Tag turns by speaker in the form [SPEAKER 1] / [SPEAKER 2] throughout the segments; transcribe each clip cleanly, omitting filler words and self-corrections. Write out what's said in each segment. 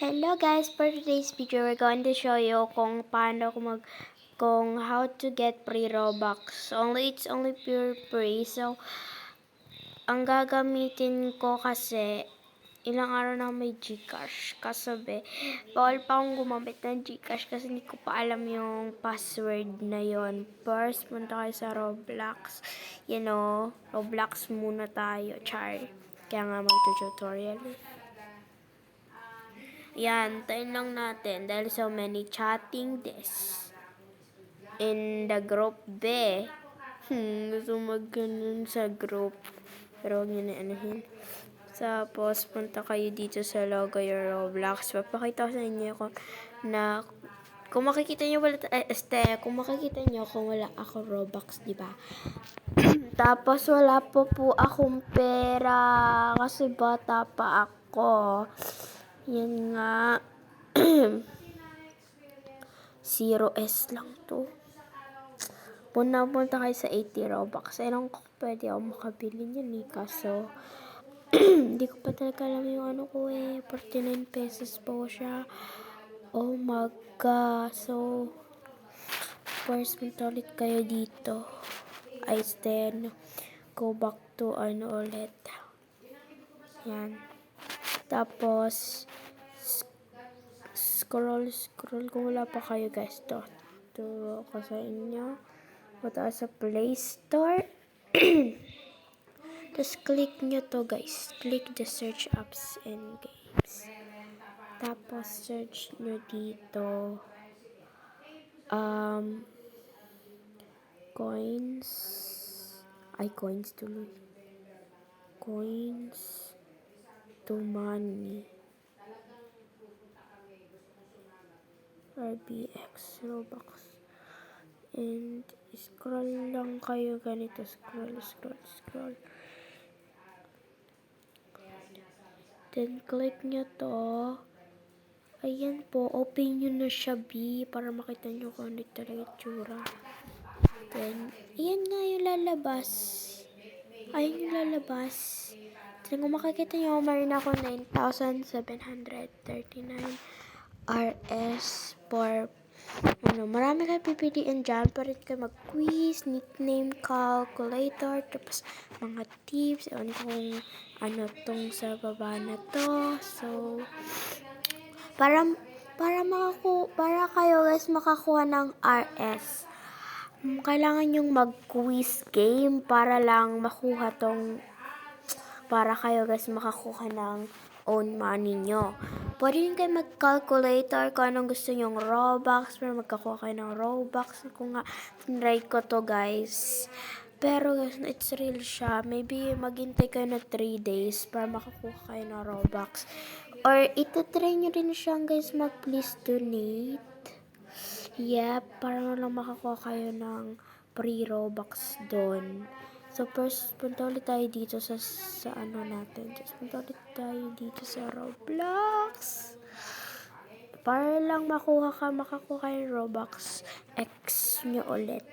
[SPEAKER 1] Hello guys, for today's video we're going to show you kung how to get free Robux. It's only pure free. So ang gagamitin ko kasi ilang araw na may GCash. Kasabi, bawal pa akong gumamit ng GCash kasi hindi ko pa alam yung password na yon. First, punta kayo sa Roblox. Roblox muna tayo. Char. Kaya nga mag-tutorial. Yan, tayo lang natin dahil so many chatting this in the group B. Gusto magkaroon sa group. Pero huwag nyo na anuhin. Tapos, punta kayo dito sa logo your Roblox. Papakita ko sa inyo kung makikita nyo kung wala ako Robux, di ba? Tapos, wala po akong pera kasi bata pa ako. Yan nga. 0S lang to. Punta kayo sa 80 Robux. Ayun ko pwede ako makabili niyan eh. Kaso, hindi ko pa talaga alam yung 49 pesos po siya. Oh my God. So, first, punta ulit kayo dito. Then, go back to ulit. Yan. Tapos, scroll kung wala pa kayo guys to ko sa inyo. Punta sa Play Store. Tapos click nyo to guys. Click the search apps and games. Tapos search nyo dito coins to money. RBX Robux. And scroll lang kayo ganito. Scroll. Then click nyo to. Ayan po. Open nyo na siya para makita nyo kung ano talaga tsura. Then, ayan nga yung lalabas. Then, kung makikita nyo, mayroon ako 9,739 RS for marami kayo pipiliin dyan. Pwede kayo mag-quiz, nickname, calculator, tapos mga tips, kung tong sa baba na to. So, para kayo guys makakuha ng RS, kailangan yung mag-quiz game para kayo guys makakuha ng own money nyo. Pwede rin kayo mag-calculator kung anong gusto nyong Robux, pero magkakuha kayo ng Robux. Kung nga, tinry ko to guys. Pero guys, it's real siya. Maybe maghintay kayo na 3 days para makakuha kayo ng Robux. Or itatry nyo rin siya guys mag-please donate. Yep, para lang makakuha kayo ng free Robux doon. So, first, punta ulit tayo dito sa natin. Just punta ulit tayo dito sa Roblox. Para lang makakuha yung Robux. X nyo ulit.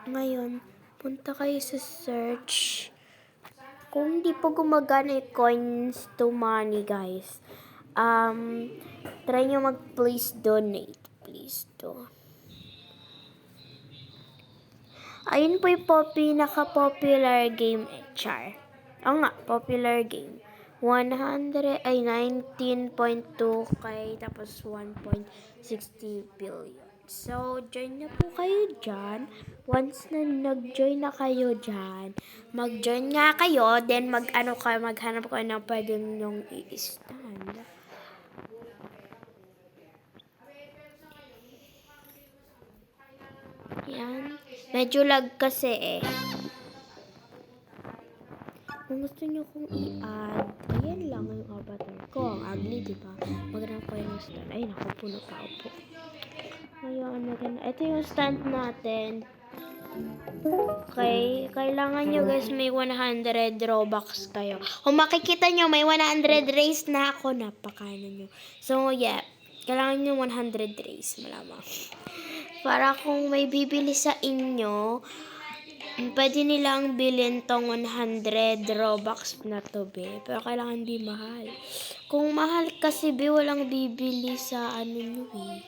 [SPEAKER 1] Ngayon, punta kayo sa search. Kung hindi po gumagana yung coins to money, guys. Try nyo mag-please donate. Please do. Ayun po yung pinaka-popular game char. Popular game. 19.2k tapos 1.60 billion. So, join na po kayo dyan. Once na nag-join na kayo dyan, mag-join nga kayo, then maghanap kayo ng pwede nyong i-stand. Yan. Medyo lag kasi Kung gusto nyo kong i-add, ayan lang yung avatar ko. Ang ugly, diba? Maghanap kayo ng stand. Ay, naku, puno tao po. Ngayon, ito yung stand natin. Okay. Kailangan nyo guys, may 100 Robux kayo. Kung makikita nyo, may 100 race na ako. Napakano nyo. So, yeah. Kailangan nyo 100 race. Malamang. Para kung may bibili sa inyo, pwede nilang bilhin tong 100 Robux na to, be. Pero kailangan di mahal. Kung mahal kasi, be, walang bibili sa ano nyo, eh.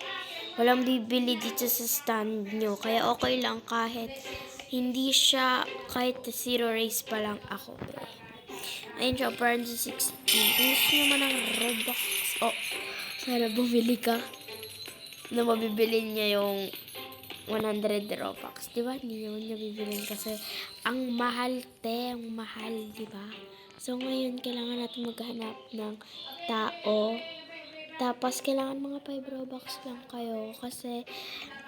[SPEAKER 1] Walang bibili dito sa stand nyo. Kaya okay lang kahit hindi siya, kahit 0 race pa lang ako, be. Ayun siya, parang 16. Kung gusto naman ng Robux, sana bumili ka na mabibili niya yung 100 Robux. Diba? Hindi naman niya bibilin kasi ang mahal, ang mahal, diba? So, ngayon, kailangan natin maghanap ng tao. Tapos, kailangan mga 5 Robux lang kayo. Kasi,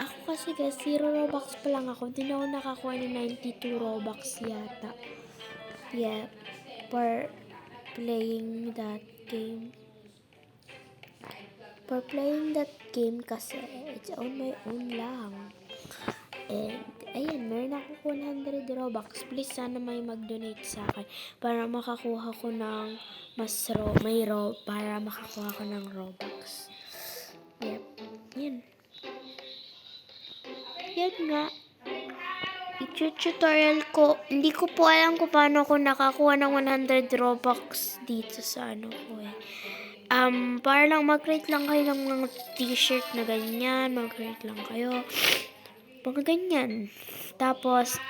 [SPEAKER 1] ako kasi guys, 0 Robux pa lang ako. Hindi na ako nakakuha ng 92 Robux yata. Yeah. For playing that game. For playing that game kasi, it's on my own lang. And, ayan, meron ako 100 Robux. Please, sana may mag-donate sa akin para makakuha ko ng para makakuha ko ng Robux. Yep. Yan. Yan nga. I-tutorial ko. Hindi ko po alam kung paano ko nakakuha ng 100 Robux dito sa ano ko eh. Para lang mag-create lang kayo ng mga t-shirt na ganyan. Mag-create lang kayo. Mga ganyan. Tapos,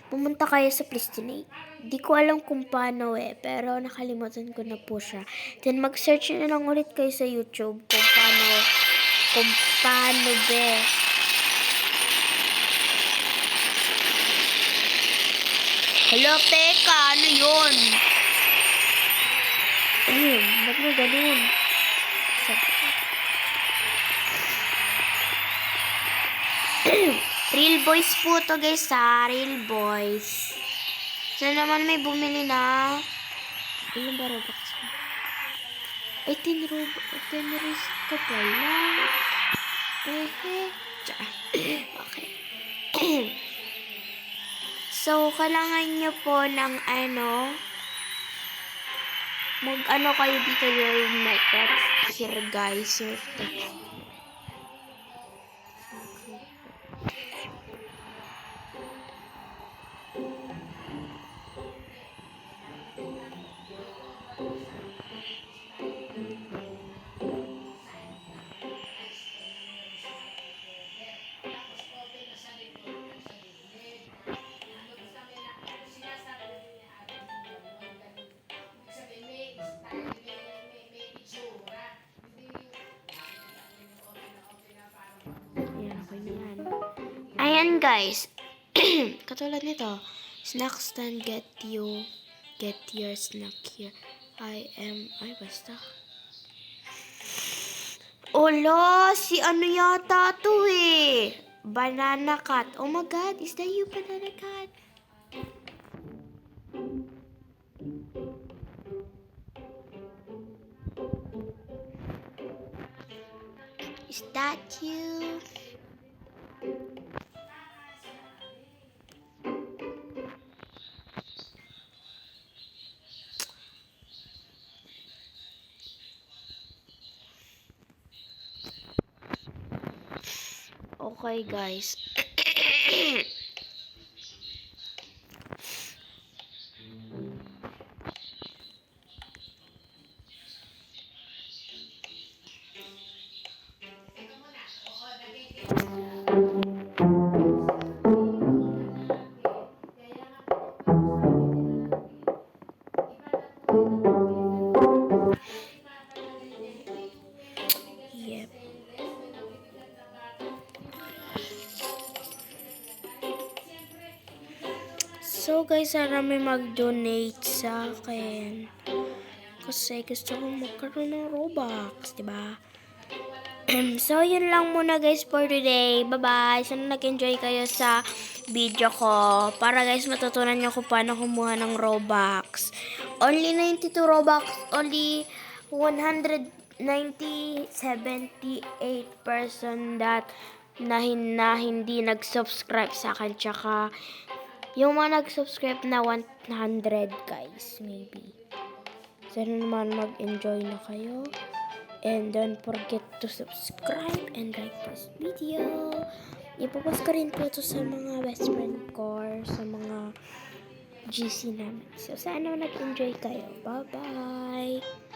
[SPEAKER 1] pumunta kayo sa Plistinate. Di ko alam kung paano pero nakalimutan ko na po siya. Then, mag-search na lang ulit kayo sa YouTube kung paano be. Hello, teka, ano yun? Ba't mo ganun? Real boys po to guys Real boys. So naman may bumili na. Ilan ba Robux mo? 10 Robux ka pala. Okay. So, kailangan nyo po ng mag-ano kayo dito yung text here guys. Your text. Ayan guys. Katulad nito. Snack stand, get your snack here. Basta. Olo, si ano yata to eh. Banana cat. Oh my god, is that you, banana cat? Is that you? Okay guys. So guys, sana may mag-donate sa akin. Kasi gusto kong magkaroon ng Robux, diba? So, yun lang muna guys for today. Bye-bye. Sana nag-enjoy kayo sa video ko. Para guys, matutunan nyo kung paano kumuha ng Robux. Only 92 Robux. Only 178 person na hindi nag-subscribe sa akin. Tsaka, yung mga nag-subscribe na 100 guys, maybe. Sana naman mag-enjoy na kayo. And don't forget to subscribe and like this video. Ipopost ko rin po to sa mga best friend ko or sa mga GC namin. So, sana nag-enjoy kayo. Bye-bye!